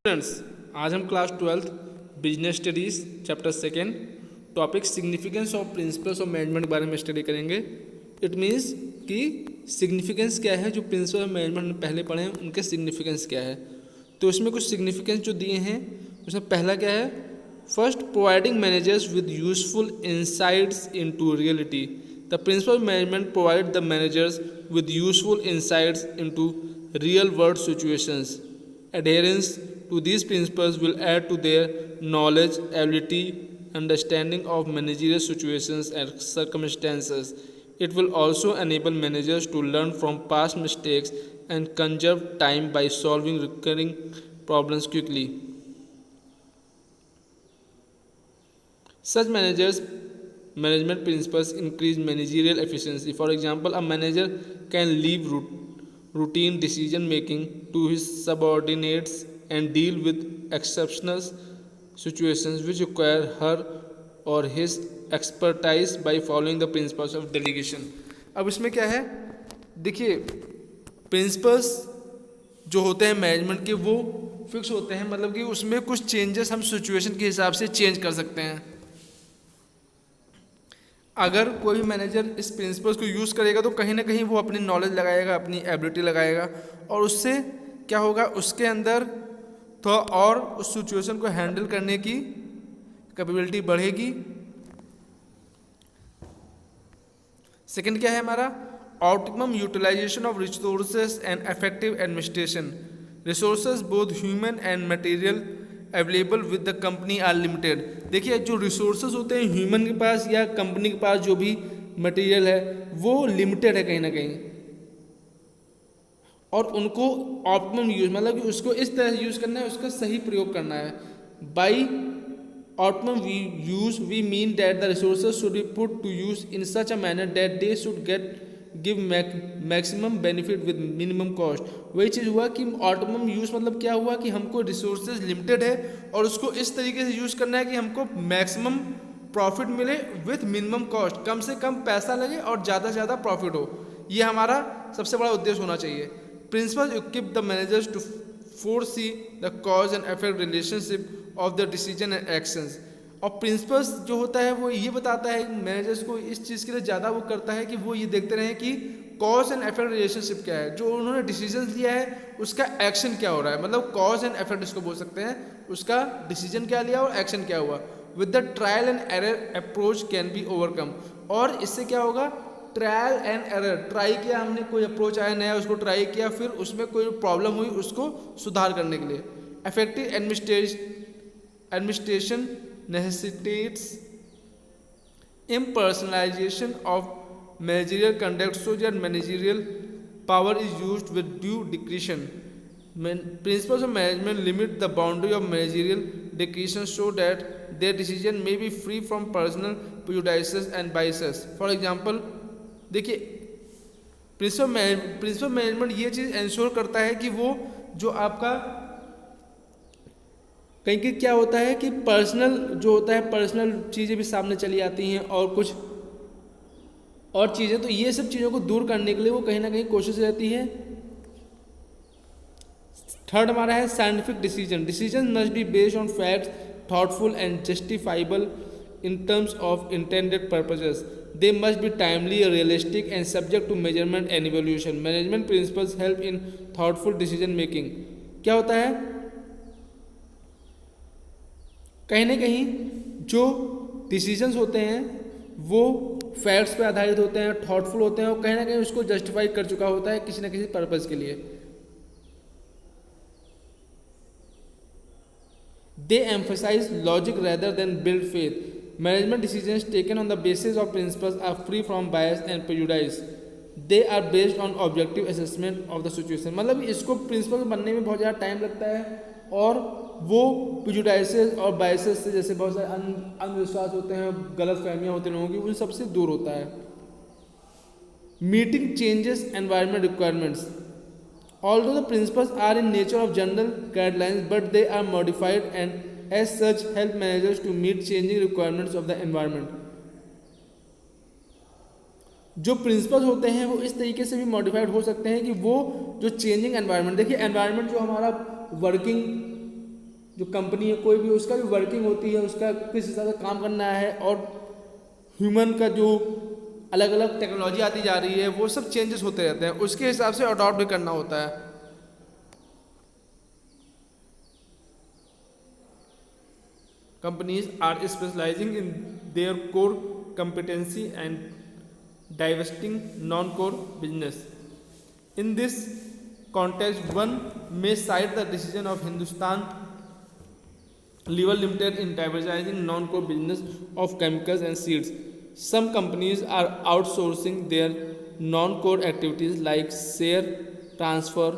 Friends, आज हम class 12th business studies chapter second topic significance of principles of management के बारे में स्टडी करेंगे। इट मीन्स कि सिग्निफिकेंस क्या है, जो प्रिंसिपल ऑफ मैनेजमेंट पहले पढ़े हैं उनके सिग्निफिकेंस क्या है। तो इसमें कुछ सिग्निफिकेंस जो दिए हैं उसमें पहला क्या है, first providing managers with useful insights into reality. The principle of management provide the managers with useful insights into real world situations. Adherence to these principles will add to their knowledge, ability, understanding of managerial situations and circumstances. It will also enable managers to learn from past mistakes and conserve time by solving recurring problems quickly. Such management principles increase managerial efficiency. For example, a manager can leave routine decision making to his subordinates and deal with exceptional situations which require her or his expertise by following the principles of delegation. अब इसमें क्या है, देखिए principles जो होते हैं management के वो फिक्स होते हैं, मतलब कि उसमें कुछ चेंजेस हम सिचुएशन के हिसाब से चेंज कर सकते हैं। अगर कोई भी मैनेजर इस प्रिंसिपल्स को यूज़ करेगा तो कहीं ना कहीं वो अपनी नॉलेज लगाएगा, अपनी एबिलिटी लगाएगा और उससे क्या होगा, उसके अंदर थोड़ा और उस सिचुएशन को हैंडल करने की कैपेबिलिटी बढ़ेगी। सेकंड क्या है हमारा, optimum utilization of resources and effective administration. Resources both human and material available with the company are limited. देखिए जो रिसोर्सेज होते हैं ह्यूमन के पास या कंपनी के पास, जो भी मटेरियल है वो लिमिटेड है कहीं ना कहीं, और उनको ऑप्टिमम यूज मतलब कि उसको इस तरह से यूज करना है, उसका सही प्रयोग करना है। By optimum use we mean that the resources should be put to use in such a manner that they should give maximum benefit with minimum cost. वही चीज़ हुआ कि ऑप्टिमम यूज़ मतलब क्या हुआ कि हमको रिसोर्सेज लिमिटेड है और उसको इस तरीके से यूज़ करना है कि हमको मैक्सिमम प्रॉफिट मिले विथ मिनिमम कॉस्ट, कम से कम पैसा लगे और ज़्यादा से ज़्यादा प्रॉफिट हो। ये हमारा सबसे बड़ा उद्देश्य होना चाहिए। Principle equip the managers to foresee the cause and effect relationship of the decision and actions. और प्रिंसिपल्स जो होता है वो ये बताता है मैनेजर्स को इस चीज़ के लिए ज़्यादा वो करता है कि वो ये देखते रहें कि कॉज एंड इफेक्ट रिलेशनशिप क्या है, जो उन्होंने डिसीजन लिया है उसका एक्शन क्या हो रहा है, मतलब कॉज एंड इफेक्ट इसको बोल सकते हैं, उसका डिसीजन क्या लिया और एक्शन क्या हुआ। With the trial and error approach can be overcome. और इससे क्या होगा, ट्रायल एंड एरर, ट्राई किया हमने, कोई अप्रोच आया नया उसको ट्राई किया, फिर उसमें कोई प्रॉब्लम हुई उसको सुधार करने के लिए। Effective administration necessitates impersonalization of managerial conduct so that managerial power is used with due discretion. Principles of management limit the boundary of managerial discretion so that their decision may be free from personal prejudices and biases. For example, देखिए principal management ये चीज़ ensure करता है कि वो जो आपका कहीं कि क्या होता है कि पर्सनल जो होता है, पर्सनल चीज़ें भी सामने चली आती हैं और कुछ और चीज़ें, तो ये सब चीज़ों को दूर करने के लिए वो कहीं ना कहीं कोशिश रहती है। थर्ड हमारा है scientific decision. Decision must be based on facts, thoughtful and justifiable in terms of intended purposes. They must be timely, realistic and subject to measurement and evaluation. Management principles help in thoughtful decision making. क्या होता है, कहीं ना कहीं जो decisions होते हैं वो फैक्ट्स पे आधारित होते हैं, थॉटफुल होते हैं और कहीं ना कहीं उसको जस्टिफाई कर चुका होता है किसी न किसी पर्पस के लिए। They emphasise logic rather than build faith. Management decisions taken on the basis of principles are free from bias and prejudice. They are based on objective assessment of the situation. मतलब इसको principal बनने में बहुत ज़्यादा time लगता है और वो प्रेजुडाइसेस और बायसेस से, जैसे बहुत सारे अंधविश्वास होते हैं, गलत फहमियाँ होती हैं लोगों की, उन सबसे दूर होता है। Meeting changes environment requirements. Although the principles are in nature of general guidelines but they are modified and as such help managers to meet changing requirements of the environment. जो प्रिंसिपल्स होते हैं वो इस तरीके से भी मॉडिफाइड हो सकते हैं कि वो जो चेंजिंग एनवायरनमेंट, देखिए एनवायरनमेंट जो हमारा वर्किंग जो कंपनी है कोई भी, उसका भी वर्किंग होती है, उसका किस हिसाब से काम करना है, और ह्यूमन का जो अलग अलग टेक्नोलॉजी आती जा रही है वो सब चेंजेस होते रहते हैं, उसके हिसाब से अडॉप्ट भी करना होता है। Companies are specializing in their core competency and divesting non-core business. In this context, one may cite the decision of Hindustan Lever Limited in diversifying non-core business of chemicals and seeds. Some companies are outsourcing their non-core activities like share transfer,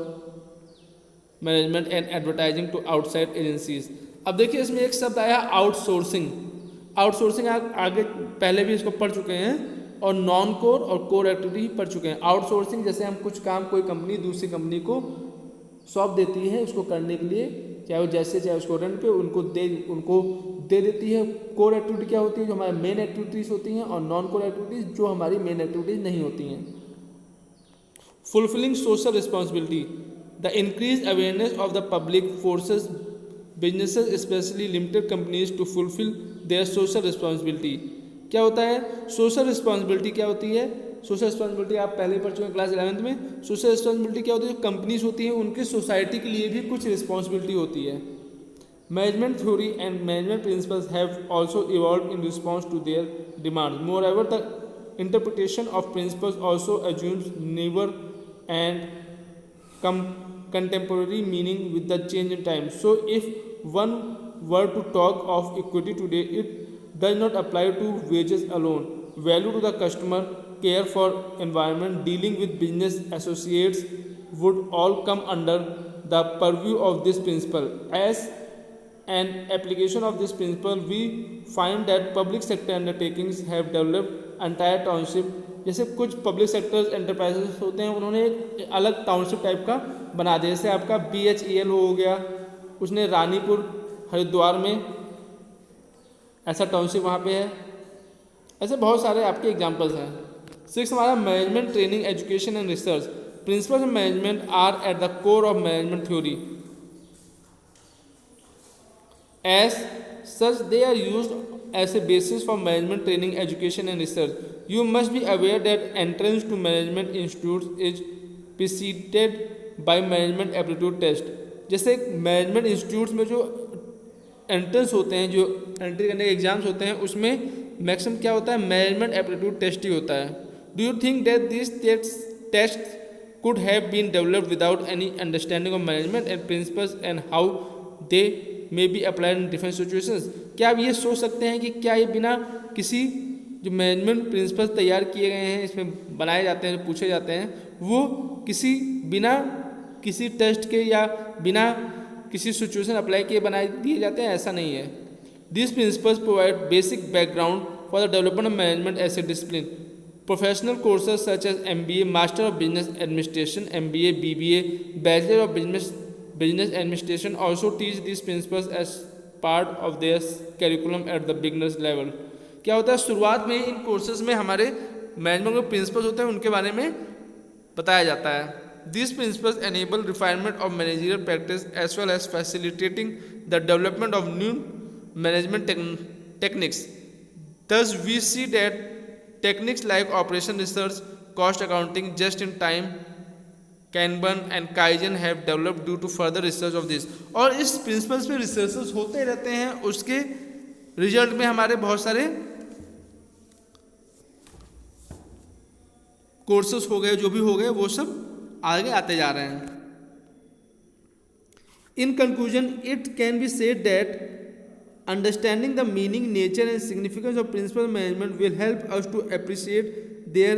management and advertising to outside agencies. अब देखिए इसमें एक शब्द आया outsourcing. Outsourcing आगे पहले भी इसको पढ़ चुके हैं, और नॉन कोर और कोर एक्टिविटी ही पढ़ चुके हैं। आउटसोर्सिंग जैसे हम कुछ काम कोई कंपनी दूसरी कंपनी को सौंप देती है उसको करने के लिए, चाहे वो जैसे चाहे उसको रेंट पे उनको दे देती है। कोर एक्टिविटी क्या होती है, जो हमारे मेन एक्टिविटीज़ होती हैं, और नॉन कोर एक्टिविटीज़ जो हमारी मेन एक्टिविटीज़ नहीं होती हैं। Fulfilling social responsibility, the increased awareness of the public forces businesses especially limited companies to fulfill their social responsibility। क्या होता है सोशल रिस्पॉन्सिबिलिटी, क्या होती है सोशल रिस्पॉन्सिबिलिटी, आप पहले पढ़ चुके हैं क्लास 11th में। सोशल रिस्पॉन्सिबिलिटी क्या होती है, जो कंपनीज होती हैं उनकी सोसाइटी के लिए भी कुछ रिस्पॉन्सिबिलिटी होती है। Management theory and management principles have also evolved in response to their demands. Moreover the interpretation of principles also assumes never end contemporary meaning with the change in time. So if one were to talk of equity today, it does not apply to wages alone. Value to the customer, care for environment, dealing with business associates would all come under the purview of this principle. As an application of this principle, we find that public sector undertakings have developed entire township। जैसे कुछ public sector enterprises होते हैं, उन्होंने एक अलग township type का बना दिया। जैसे आपका BHEL हो गया, उसने रानीपुर हरिद्वार में ऐसा टाउनशिप वहाँ पे है। ऐसे बहुत सारे आपके एग्जांपल्स हैं। 6 हमारा management training education and research. Principles of management are at the core of management theory. As such, they are used as a basis for management training, education and research. You must be aware that entrance to management institutes is preceded by management aptitude test। जैसे management institutes में जो entrance होते हैं, जो entry करने के exams होते हैं, उसमें मैक्सिमम क्या होता है, मैनेजमेंट एप्टीट्यूड टेस्ट ही होता है। Do you think that this test could have been developed without any understanding of management and principles and how they may be applied in different situations? क्या आप ये सोच सकते हैं कि क्या ये बिना किसी जो मैनेजमेंट प्रिंसिपल्स तैयार किए गए हैं, इसमें बनाए जाते हैं, पूछे जाते हैं, वो बिना किसी टेस्ट के या बिना किसी सिचुएशन अप्लाई किए बनाए दिए जाते हैं? ऐसा नहीं है। These principles provide basic background for the development of management as a discipline. Professional courses such as MBA, Master of Business Administration, MBA, BBA, Bachelor of Business Administration also teach these principles as part of their curriculum at the beginners level। क्या होता है, शुरुआत में इन courses में हमारे management के principles होते हैं, उनके बारे में बताया जाता है। These principles enable refinement of managerial practice as well as facilitating the development of new management techniques. Thus, we see that techniques like operation research, cost accounting, just-in-time, Kanban and Kaizen have developed due to further research of this। और इस principles पे researches होते रहते हैं, उसके result में हमारे बहुत सारे कोर्सेस हो गए, जो भी हो गए, वो सब आगे आते जा रहे हैं। In conclusion, it can be said that understanding the meaning, nature and significance of principles of management will help us to appreciate their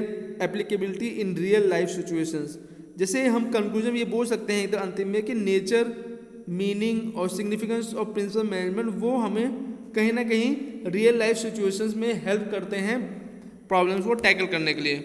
applicability in real life situations। जैसे हम कंक्लूजन में ये बोल सकते हैं इधर अंतिम में कि नेचर, मीनिंग और सिग्निफिकेंस ऑफ प्रिंसिपल मैनेजमेंट वो हमें कहीं ना कहीं रियल लाइफ सिचुएशंस में हेल्प करते हैं प्रॉब्लम्स को टैकल करने के लिए।